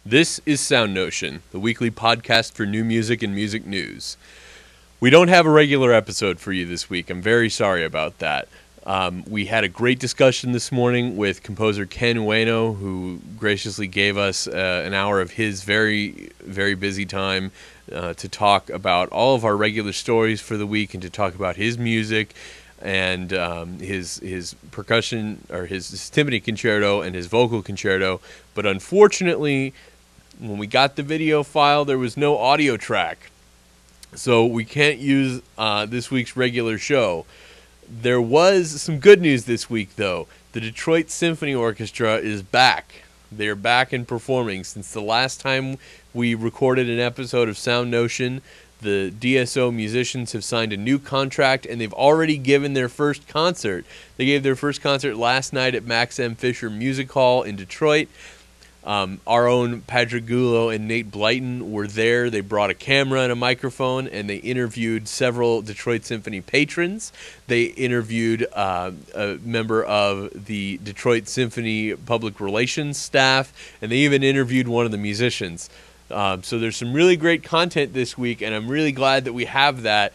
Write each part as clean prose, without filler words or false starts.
This is SoundNotion, the weekly podcast for new music and music news. We don't have a regular episode for you this week. I'm very sorry about that. We had a great discussion this morning with composer Ken Ueno, who graciously gave us an hour of his very, very busy time to talk about all of our regular stories for the week and to talk about his music and his percussion, or his timpani concerto and his vocal concerto. But unfortunately, when we got the video file, there was no audio track, so we can't use this week's regular show. There was some good news this week, though. The Detroit Symphony Orchestra is back. They're back and performing. Since the last time we recorded an episode of SoundNotion, the DSO musicians have signed a new contract, and they've already given their first concert. They gave their first concert last night at Max M. Fisher Music Hall in Detroit. Our own Patrick Gullo and Nate Blyton were there. They brought a camera and a microphone, and they interviewed several Detroit Symphony patrons. They interviewed a member of the Detroit Symphony public relations staff, and they even interviewed one of the musicians. So there's some really great content this week, and I'm really glad that we have that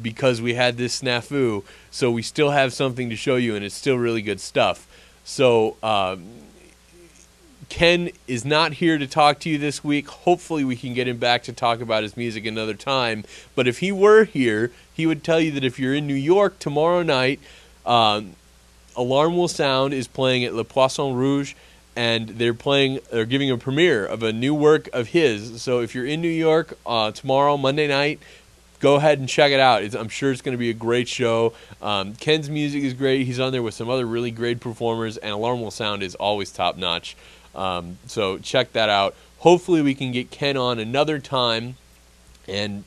because we had this snafu. So we still have something to show you, and it's still really good stuff. So Ken is not here to talk to you this week. Hopefully we can get him back to talk about his music another time. But if he were here, he would tell you that if you're in New York tomorrow night, Alarm Will Sound is playing at Le Poisson Rouge, and they're giving a premiere of a new work of his. So if you're in New York tomorrow, Monday night, go ahead and check it out. I'm sure it's going to be a great show. Ken's music is great. He's on there with some other really great performers, and Alarm Will Sound is always top-notch. So check that out. Hopefully we can get Ken on another time, and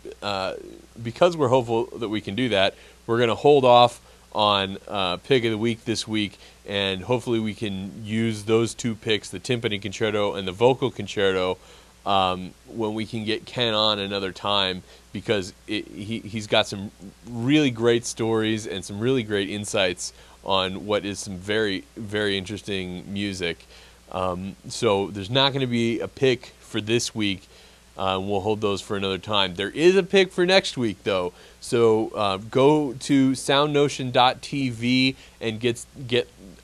because we're hopeful that we can do that, we're going to hold off on pick of the week this week, and hopefully we can use those two picks, the timpani concerto and the vocal concerto, when we can get Ken on another time, because he's got some really great stories and some really great insights on what is some very, very interesting music. So there's not going to be a pick for this week. We'll hold those for another time. There is a pick for next week, though. So go to soundnotion.tv and get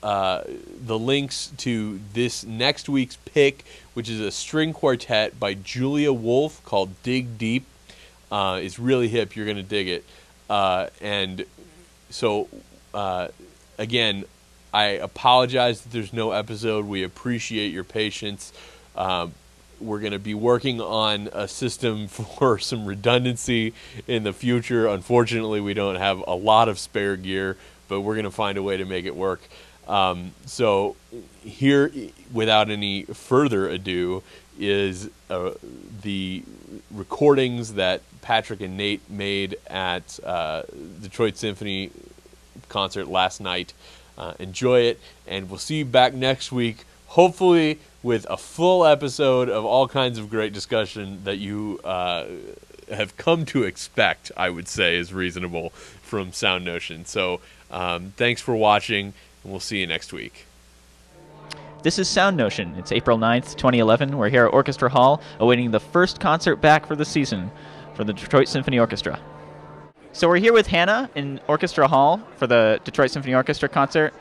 the links to this next week's pick, which is a string quartet by Julia Wolf called Dig Deep. It's really hip. You're going to dig it. And so, again, I apologize that there's no episode. We appreciate your patience. We're going to be working on a system for some redundancy in the future. Unfortunately, we don't have a lot of spare gear, but we're going to find a way to make it work. So here, without any further ado, is the recordings that Patrick and Nate made at Detroit Symphony concert last night. Enjoy it, and we'll see you back next week, hopefully with a full episode of all kinds of great discussion that you have come to expect, I would say, is reasonable from SoundNotion. So thanks for watching, and we'll see you next week. This is SoundNotion. It's April 9th, 2011. We're here at Orchestra Hall, awaiting the first concert back for the season for the Detroit Symphony Orchestra. So we're here with Hannah in Orchestra Hall for the Detroit Symphony Orchestra concert.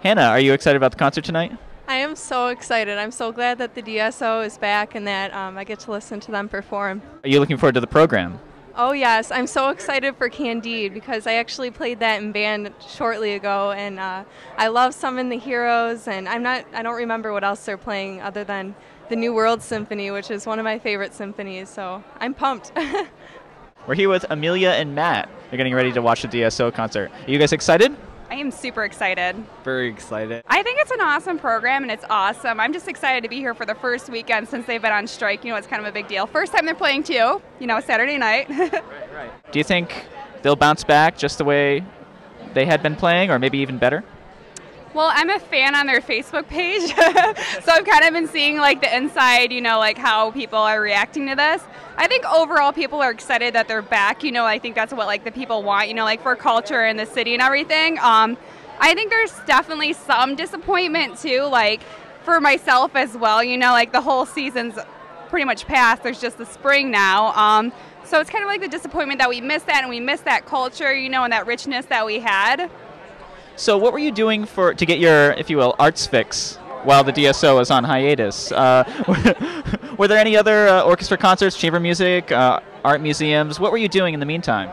Hannah, are you excited about the concert tonight? I am so excited. I'm so glad that the DSO is back and that I get to listen to them perform. Are you looking forward to the program? Oh yes, I'm so excited for Candide because I actually played that in band shortly ago, and I love Summon the Heroes, and I don't remember what else they're playing other than the New World Symphony, which is one of my favorite symphonies, so I'm pumped. We're here with Amelia and Matt. They're getting ready to watch the DSO concert. Are you guys excited? I am super excited. Very excited. I think it's an awesome program, and it's awesome. I'm just excited to be here for the first weekend since they've been on strike. You know, it's kind of a big deal. First time they're playing too, you know, Saturday night. Right. Do you think they'll bounce back just the way they had been playing, or maybe even better? Well, I'm a fan on their Facebook page, so I've kind of been seeing like the inside, you know, like how people are reacting to this. I think overall people are excited that they're back. You know, I think that's what like the people want, you know, like for culture in the city and everything. I think there's definitely some disappointment too, like for myself as well. You know, like the whole season's pretty much past. There's just the spring now. So it's kind of like the disappointment that we missed that, and we missed that culture, you know, and that richness that we had. So what were you doing to get your, if you will, arts fix while the DSO was on hiatus? Were there any other orchestra concerts, chamber music, art museums? What were you doing in the meantime?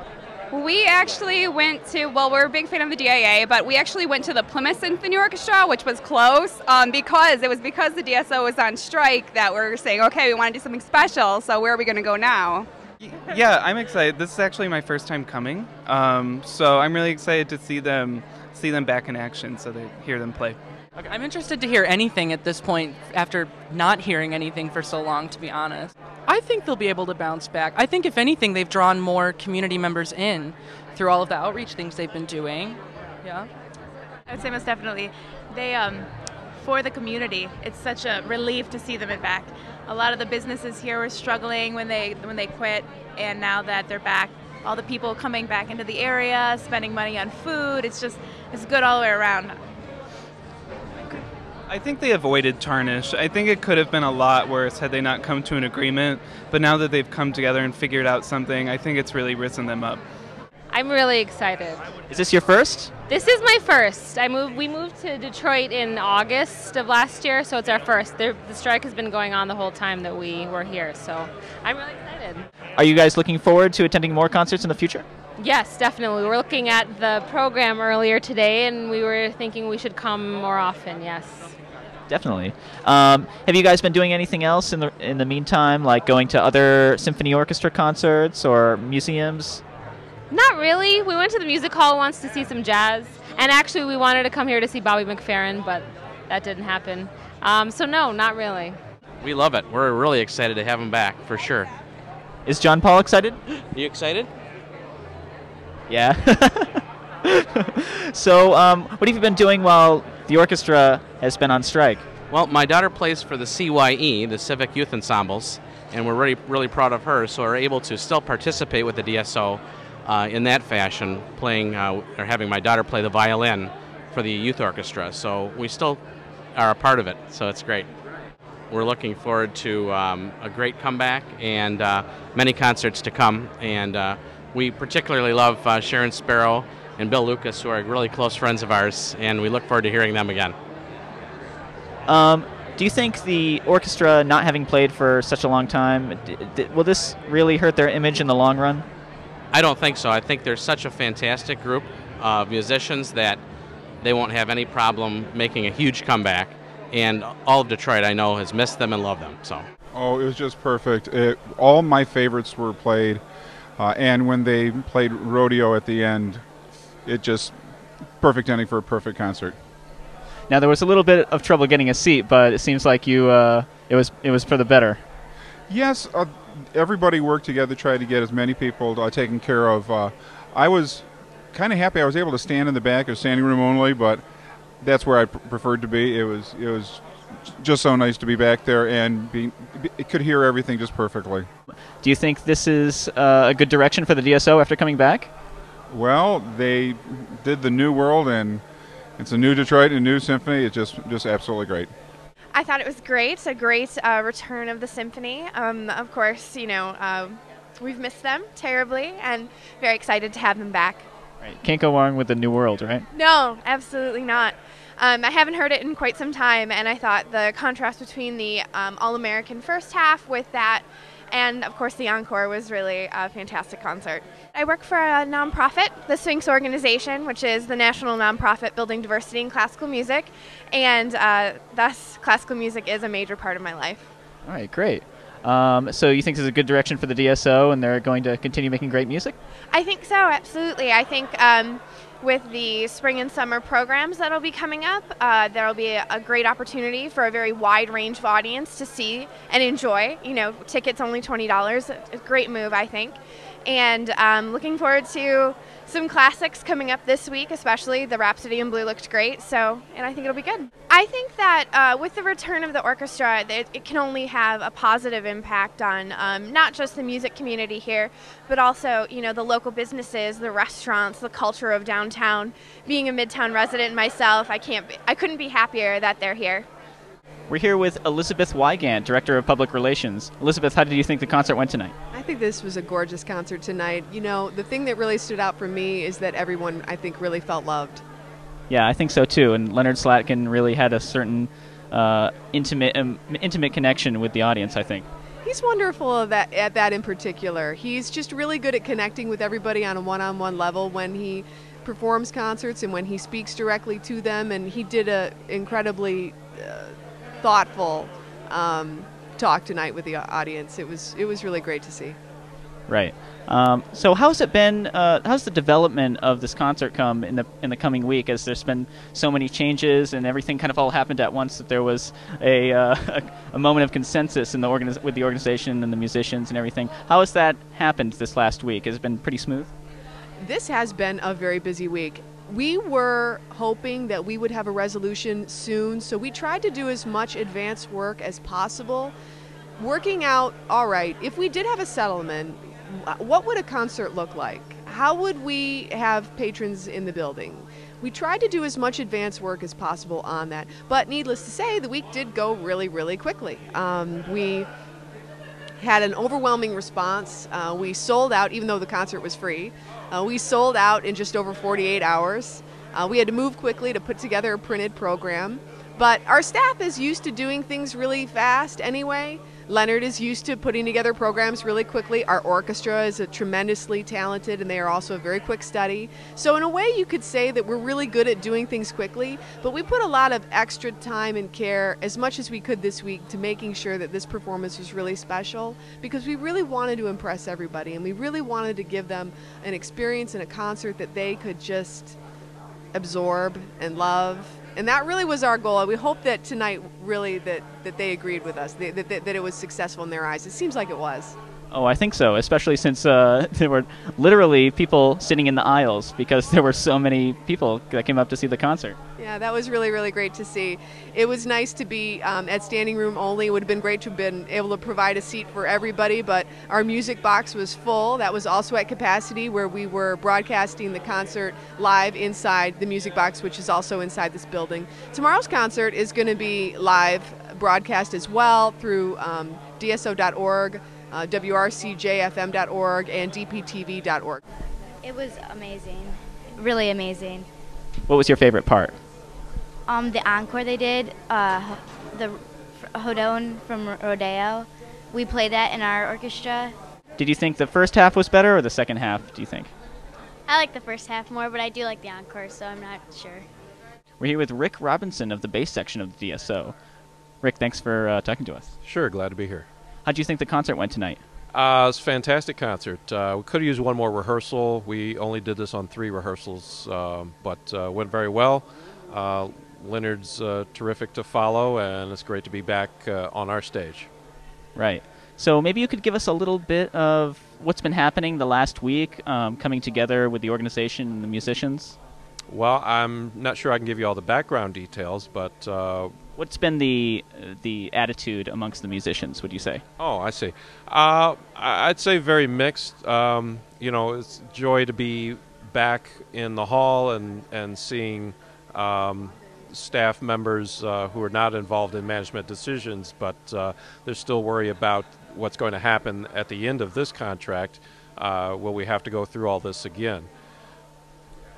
We actually went to, well, we're a big fan of the DIA, but we actually went to the Plymouth Symphony Orchestra, which was close, because the DSO was on strike that we're saying, okay, we want to do something special, so where are we going to go now? Yeah, I'm excited. This is actually my first time coming, so I'm really excited to see them back in action, so they hear them play. Okay, I'm interested to hear anything at this point after not hearing anything for so long, to be honest. I think they'll be able to bounce back. I think, if anything, they've drawn more community members in through all of the outreach things they've been doing. Yeah. I would say most definitely. They, for the community, it's such a relief to see them back. A lot of the businesses here were struggling when they quit, and now that they're back, all the people coming back into the area, spending money on food, it's good all the way around. I think they avoided tarnish. I think it could have been a lot worse had they not come to an agreement, but now that they've come together and figured out something, I think it's really risen them up. I'm really excited. Is this your first? This is my first. We moved to Detroit in August of last year, so it's our first. The strike has been going on the whole time that we were here, so I'm really excited. Are you guys looking forward to attending more concerts in the future? Yes, definitely. We were looking at the program earlier today, and we were thinking we should come more often, yes. Definitely. Have you guys been doing anything else in the meantime, like going to other symphony orchestra concerts or museums? Not really. We went to the music hall once to see some jazz, and actually we wanted to come here to see Bobby McFerrin, but that didn't happen. So no, not really. We love it. We're really excited to have him back, for sure. Is John Paul excited? You excited? Yeah. So what have you been doing while the orchestra has been on strike? Well, my daughter plays for the CYE, the Civic Youth Ensembles, and we're really proud of her, so we're able to still participate with the DSO in that fashion, playing or having my daughter play the violin for the youth orchestra. So we still are a part of it, so it's great. We're looking forward to a great comeback and many concerts to come, and we particularly love Sharon Sparrow and Bill Lucas, who are really close friends of ours, and we look forward to hearing them again. Do you think the orchestra not having played for such a long time, will this really hurt their image in the long run? I don't think so. I think they're such a fantastic group of musicians that they won't have any problem making a huge comeback, and all of Detroit, I know, has missed them and loved them. So. Oh, it was just perfect. All my favorites were played, and when they played Rodeo at the end, it just perfect ending for a perfect concert. Now there was a little bit of trouble getting a seat, but it seems like you it was for the better. Yes, everybody worked together, tried to get as many people taken care of. I was kind of happy I was able to stand in the back of standing room only, but that's where I preferred to be. It was just so nice to be back there and could hear everything just perfectly. Do you think this is a good direction for the DSO after coming back? Well, they did the new world, and it's a new Detroit and a new symphony. It's just absolutely great. I thought it was great, a great return of the symphony. Of course, we've missed them terribly, and very excited to have them back. Right. Can't go wrong with the new world, right? No, absolutely not. I haven't heard it in quite some time, and I thought the contrast between the All-American first half with that and, of course, the encore was really a fantastic concert. I work for a nonprofit, the Sphinx Organization, which is the national nonprofit building diversity in classical music, and thus classical music is a major part of my life. All right, great. So you think this is a good direction for the DSO, and they're going to continue making great music? I think so, absolutely. I think with the spring and summer programs that'll be coming up, there'll be a great opportunity for a very wide range of audience to see and enjoy. Tickets only $20, a great move, I think. And looking forward to some classics coming up this week, especially the Rhapsody in Blue looked great, and I think it'll be good. I think that with the return of the orchestra, it can only have a positive impact on not just the music community here, but also, the local businesses, the restaurants, the culture of downtown. Being a Midtown resident myself, I couldn't be happier that they're here. We're here with Elizabeth Wygant, Director of Public Relations. Elizabeth, how did you think the concert went tonight? I think this was a gorgeous concert tonight. You know, the thing that really stood out for me is that everyone, I think, really felt loved. Yeah, I think so too. And Leonard Slatkin really had a certain intimate connection with the audience, I think. He's wonderful at that in particular. He's just really good at connecting with everybody on a one-on-one level when he performs concerts and when he speaks directly to them. And he did a incredibly thoughtful talk tonight with the audience. It was really great to see. Right. So how's it been? How's the development of this concert come in the coming week? As there's been so many changes and everything kind of all happened at once, that there was a moment of consensus in with the organization and the musicians and everything. How has that happened this last week? Has it been pretty smooth? This has been a very busy week. We were hoping that we would have a resolution soon, so we tried to do as much advance work as possible, working out, all right, if we did have a settlement, what would a concert look like? How would we have patrons in the building? We tried to do as much advance work as possible on that, but needless to say, the week did go really, really quickly. We had an overwhelming response. We sold out, even though the concert was free. We sold out in just over 48 hours. We had to move quickly to put together a printed program, but our staff is used to doing things really fast anyway. Leonard is used to putting together programs really quickly. Our orchestra is a tremendously talented, and they are also a very quick study. So in a way, you could say that we're really good at doing things quickly, but we put a lot of extra time and care, as much as we could this week, to making sure that this performance was really special, because we really wanted to impress everybody, and we really wanted to give them an experience in a concert that they could just absorb and love. And that really was our goal. We hope that tonight really that they agreed with us, that it was successful in their eyes. It seems like it was. Oh, I think so, especially since there were literally people sitting in the aisles because there were so many people that came up to see the concert. Yeah, that was really, really great to see. It was nice to be at standing room only. It would have been great to have been able to provide a seat for everybody, but our music box was full. That was also at capacity, where we were broadcasting the concert live inside the music box, which is also inside this building. Tomorrow's concert is going to be live broadcast as well through dso.org, wrcjfm.org, and dptv.org. It was amazing, really amazing. What was your favorite part? The encore they did, the Hodon from Rodeo. We played that in our orchestra. Did you think the first half was better or the second half, do you think? I like the first half more, but I do like the encore, so I'm not sure. We're here with Rick Robinson of the bass section of the DSO. Rick, thanks for talking to us. Sure, glad to be here. How do you think the concert went tonight? It was a fantastic concert. We could have used one more rehearsal. We only did this on 3 rehearsals, but went very well. Leonard's terrific to follow, and it's great to be back on our stage. Right. So maybe you could give us a little bit of what's been happening the last week, coming together with the organization and the musicians? Well, I'm not sure I can give you all the background details, but... what's been the attitude amongst the musicians, would you say? Oh, I see. I'd say very mixed. You know, it's a joy to be back in the hall and seeing staff members who are not involved in management decisions, but there's still worry about what's going to happen at the end of this contract. Will we have to go through all this again?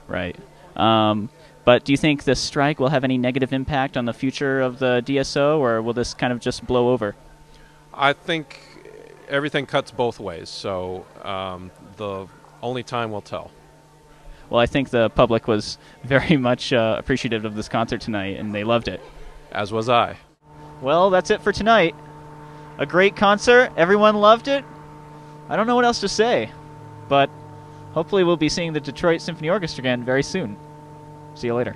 Right. But do you think the strike will have any negative impact on the future of the DSO, or will this kind of just blow over? I think everything cuts both ways, so the only time will tell. Well, I think the public was very much appreciative of this concert tonight, and they loved it. As was I. Well, that's it for tonight. A great concert. Everyone loved it. I don't know what else to say, but hopefully we'll be seeing the Detroit Symphony Orchestra again very soon. See you later.